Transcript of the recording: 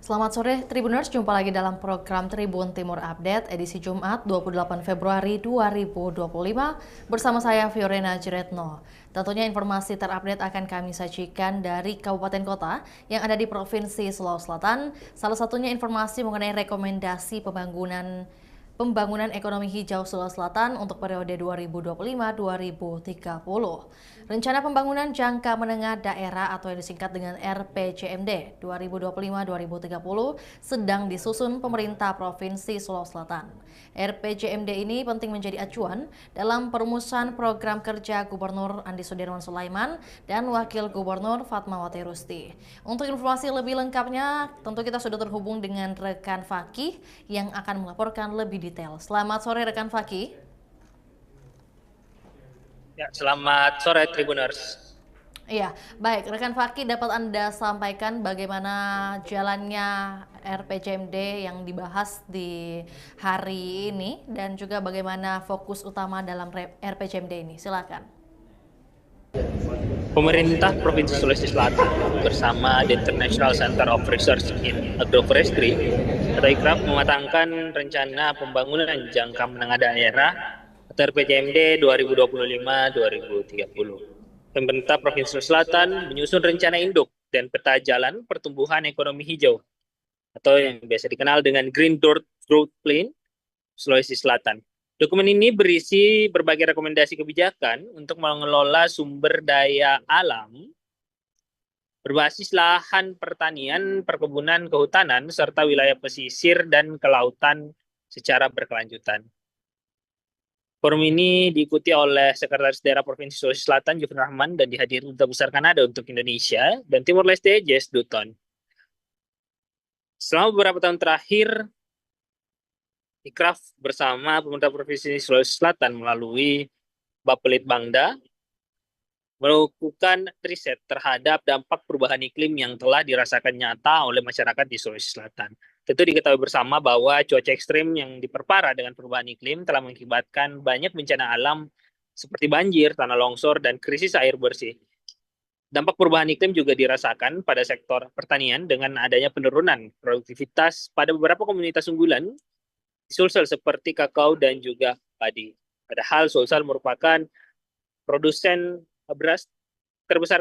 Selamat sore Tribuners, jumpa lagi dalam program Tribun Timur Update edisi Jumat 28 Februari 2025 bersama saya Fiorena Jiretno. Tentunya informasi terupdate akan kami sajikan dari kabupaten kota yang ada di Provinsi Sulawesi Selatan. Salah satunya informasi mengenai rekomendasi pembangunan ekonomi hijau Sulawesi Selatan untuk periode 2025-2030. Rencana pembangunan jangka menengah daerah atau yang disingkat dengan RPJMD 2025-2030 sedang disusun pemerintah Provinsi Sulawesi Selatan. RPJMD ini penting menjadi acuan dalam perumusan program kerja Gubernur Andi Sudirman Sulaiman dan Wakil Gubernur Fatmawati Rusti. Untuk informasi lebih lengkapnya, tentu kita sudah terhubung dengan rekan Fakih yang akan melaporkan lebih detail. Selamat sore rekan Fakih. Ya, selamat sore Tribuners. Iya, baik. Rekan Fakih, dapat Anda sampaikan bagaimana jalannya RPJMD yang dibahas di hari ini dan juga bagaimana fokus utama dalam RPJMD ini. Silakan. Pemerintah Provinsi Sulawesi Selatan bersama The International Center of Research in Agroforestry atau ICRAF mematangkan rencana pembangunan jangka menengah daerah atau RPJMD 2025-2030. Pemerintah Provinsi Sulawesi Selatan menyusun rencana induk dan peta jalan pertumbuhan ekonomi hijau atau yang biasa dikenal dengan Green Growth Plan Sulawesi Selatan. Dokumen ini berisi berbagai rekomendasi kebijakan untuk mengelola sumber daya alam berbasis lahan pertanian, perkebunan, kehutanan, serta wilayah pesisir dan kelautan secara berkelanjutan. Forum ini diikuti oleh Sekretaris Daerah Provinsi Sulawesi Selatan, Jufri Rahman, dan dihadiri Duta Besar Kanada untuk Indonesia dan Timor Leste, Jess Dutton. Selama beberapa tahun terakhir, ICRAF bersama pemerintah Provinsi Sulawesi Selatan melalui Bapelitbangda melakukan riset terhadap dampak perubahan iklim yang telah dirasakan nyata oleh masyarakat di Sulawesi Selatan. Tentu diketahui bersama bahwa cuaca ekstrim yang diperparah dengan perubahan iklim telah mengakibatkan banyak bencana alam seperti banjir, tanah longsor, dan krisis air bersih. Dampak perubahan iklim juga dirasakan pada sektor pertanian dengan adanya penurunan produktivitas pada beberapa komunitas unggulan Sulsel seperti kakao dan juga padi. Padahal Sulsel merupakan produsen beras terbesar